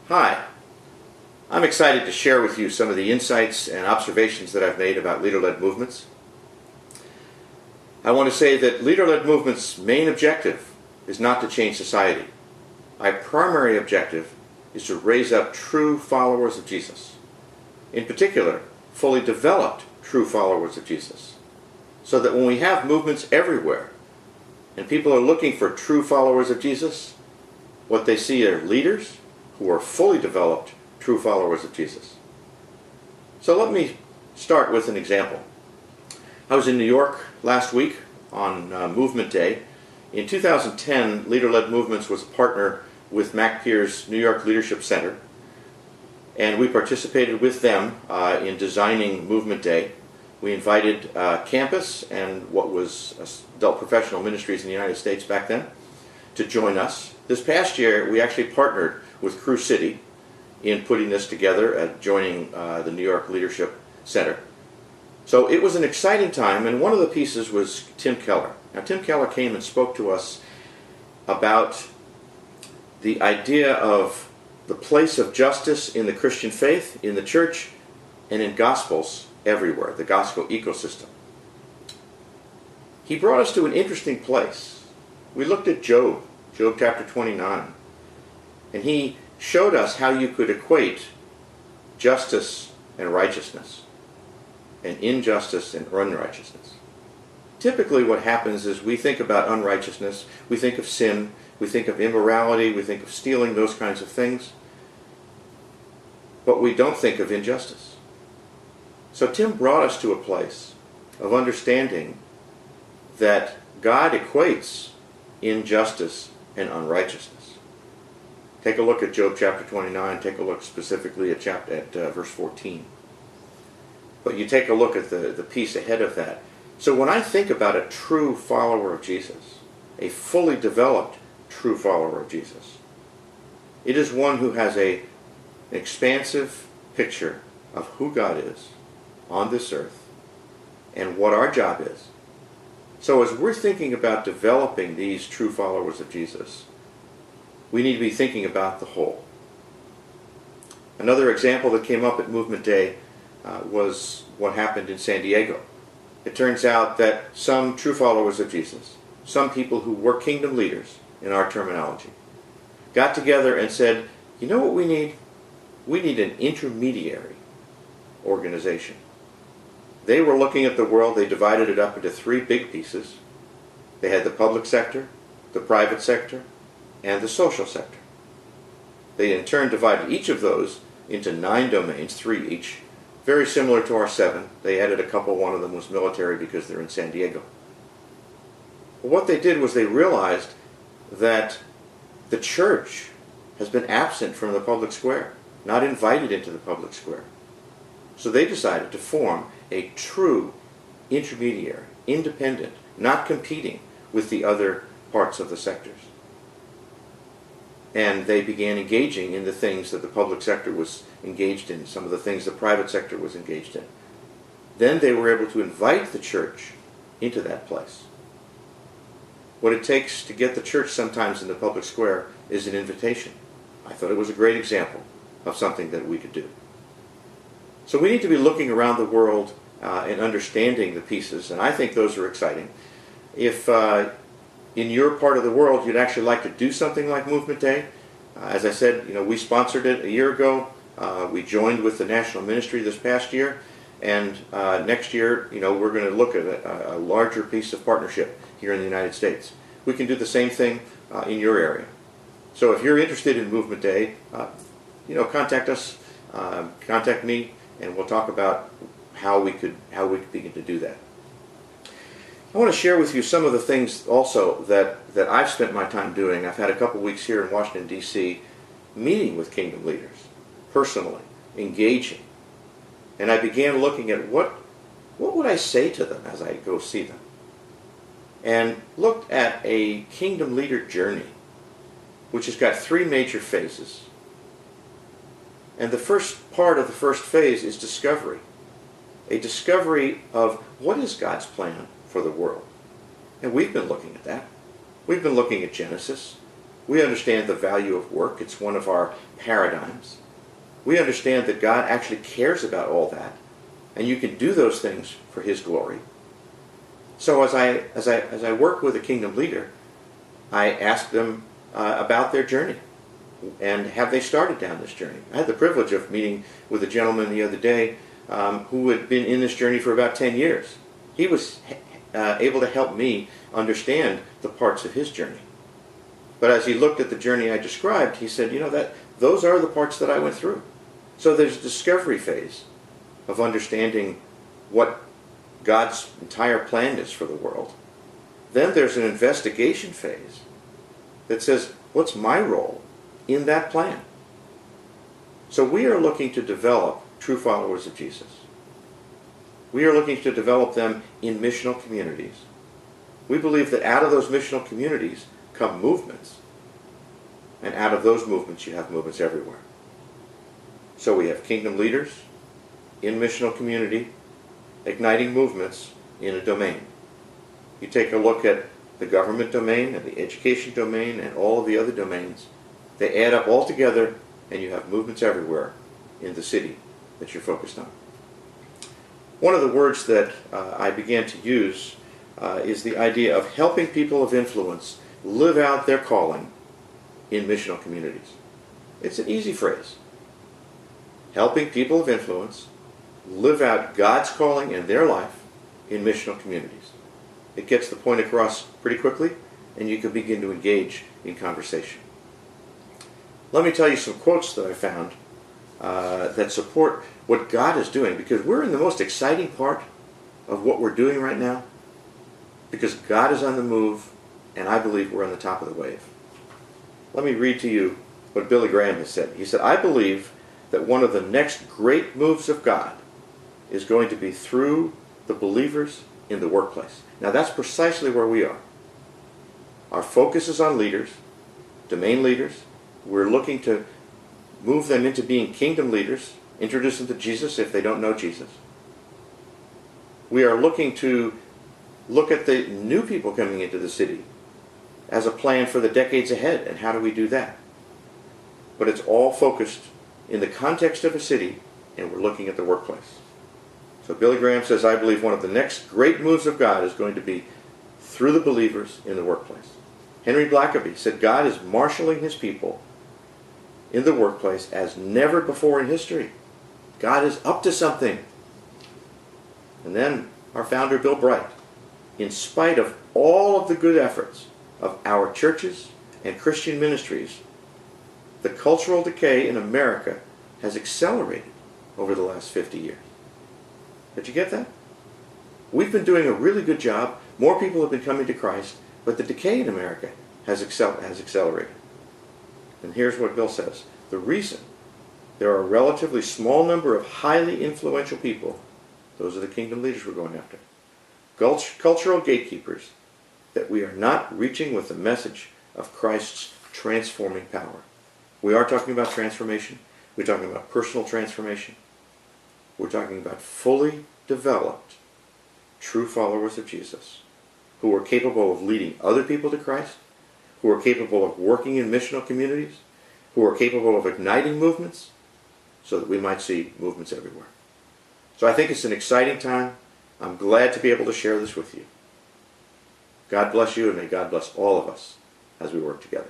Hi, I'm excited to share with you some of the insights and observations that I've made about leader-led movements. I want to say that leader-led movements' main objective is not to change society. Our primary objective is to raise up true followers of Jesus. In particular, fully developed true followers of Jesus. So that when we have movements everywhere and people are looking for true followers of Jesus, what they see are leaders who are fully developed true followers of Jesus. So let me start with an example. I was in New York last week on Movement Day. In 2010, Leader-Led Movements was a partner with Mac Pier's New York Leadership Center, and we participated with them in designing Movement Day. We invited campus and what was Adult Professional Ministries in the United States back then to join us. This past year, we actually partnered with Crew City in putting this together at joining the New York Leadership Center. So it was an exciting time, and one of the pieces was Tim Keller. Now, Tim Keller came and spoke to us about the idea of the place of justice in the Christian faith, in the church, and in gospels everywhere, the gospel ecosystem. He brought us to an interesting place. We looked at Job chapter 29, and he showed us how you could equate justice and righteousness, and injustice and unrighteousness. Typically what happens is we think about unrighteousness, we think of sin, we think of immorality, we think of stealing, those kinds of things, but we don't think of injustice. So Tim brought us to a place of understanding that God equates injustice and unrighteousness. Take a look at Job chapter 29, take a look specifically at verse 14. But you take a look at the piece ahead of that. So when I think about a true follower of Jesus, a fully developed true follower of Jesus, it is one who has an expansive picture of who God is on this earth and what our job is. So as we're thinking about developing these true followers of Jesus, we need to be thinking about the whole. Another example that came up at Movement Day was what happened in San Diego. It turns out that some true followers of Jesus, some people who were kingdom leaders in our terminology, got together and said, you know what we need? We need an intermediary organization. They were looking at the world, they divided it up into three big pieces. They had the public sector, the private sector, and the social sector. They in turn divided each of those into 9 domains, 3 each, very similar to our 7. They added a couple, one of them was military because they're in San Diego. But what they did was they realized that the church has been absent from the public square, not invited into the public square. So they decided to form a true intermediary, independent, not competing with the other parts of the sectors. And they began engaging in the things that the public sector was engaged in, some of the things the private sector was engaged in. Then they were able to invite the church into that place. What it takes to get the church sometimes in the public square is an invitation. I thought it was a great example of something that we could do. So we need to be looking around the world and understanding the pieces, and I think those are exciting. If in your part of the world you'd actually like to do something like Movement Day, as I said, we sponsored it a year ago. We joined with the national ministry this past year, and next year, we're going to look at a larger piece of partnership here in the United States. We can do the same thing in your area. So if you're interested in Movement Day, contact us, contact me, and we'll talk about how we could begin to do that. I want to share with you some of the things also that I've spent my time doing. I've had a couple weeks here in Washington, D.C., meeting with kingdom leaders, personally, engaging. And I began looking at what would I say to them as I go see them. And looked at a kingdom leader journey, which has got 3 major phases. And the first part of the first phase is discovery. A discovery of what is God's plan for the world. And we've been looking at that. We've been looking at Genesis. We understand the value of work. It's one of our paradigms. We understand that God actually cares about all that, and you can do those things for His glory. So as I work with a kingdom leader, I ask them about their journey, and have they started down this journey. I had the privilege of meeting with a gentleman the other day who had been in this journey for about 10 years. He was able to help me understand the parts of his journey. But as he looked at the journey I described, he said, those are the parts that I went through. So there's a discovery phase of understanding what God's entire plan is for the world. Then there's an investigation phase that says, what's my role in that plan? So we are looking to develop true followers of Jesus. We are looking to develop them in missional communities. We believe that out of those missional communities come movements. And out of those movements you have movements everywhere. So we have kingdom leaders in missional community igniting movements in a domain. You take a look at the government domain and the education domain and all of the other domains. They add up all together and you have movements everywhere in the city that you're focused on. One of the words that I began to use is the idea of helping people of influence live out their calling in missional communities. It's an easy phrase. Helping people of influence live out God's calling in their life in missional communities. It gets the point across pretty quickly, and you can begin to engage in conversation. Let me tell you some quotes that I found that support what God is doing, because we're in the most exciting part of what we're doing right now, because God is on the move, and I believe we're on the top of the wave. Let me read to you what Billy Graham has said. He said, I believe that one of the next great moves of God is going to be through the believers in the workplace. Now that's precisely where we are. Our focus is on leaders, domain leaders. We're looking to move them into being kingdom leaders, introduce them to Jesus if they don't know Jesus. We are looking to look at the new people coming into the city as a plan for the decades ahead, and how do we do that? But it's all focused in the context of a city, and we're looking at the workplace. So Billy Graham says, I believe one of the next great moves of God is going to be through the believers in the workplace. Henry Blackaby said, God is marshaling His people in the workplace as never before in history. God is up to something. And then our founder, Bill Bright, in spite of all of the good efforts of our churches and Christian ministries, the cultural decay in America has accelerated over the last 50 years. Did you get that? We've been doing a really good job. More people have been coming to Christ, but the decay in America has accelerated. And here's what Bill says. The reason there are a relatively small number of highly influential people, those are the kingdom leaders we're going after, cultural gatekeepers, that we are not reaching with the message of Christ's transforming power. We are talking about transformation. We're talking about personal transformation. We're talking about fully developed, true followers of Jesus, who are capable of leading other people to Christ, who are capable of working in missional communities, who are capable of igniting movements, so that we might see movements everywhere. So I think it's an exciting time. I'm glad to be able to share this with you. God bless you, and may God bless all of us as we work together.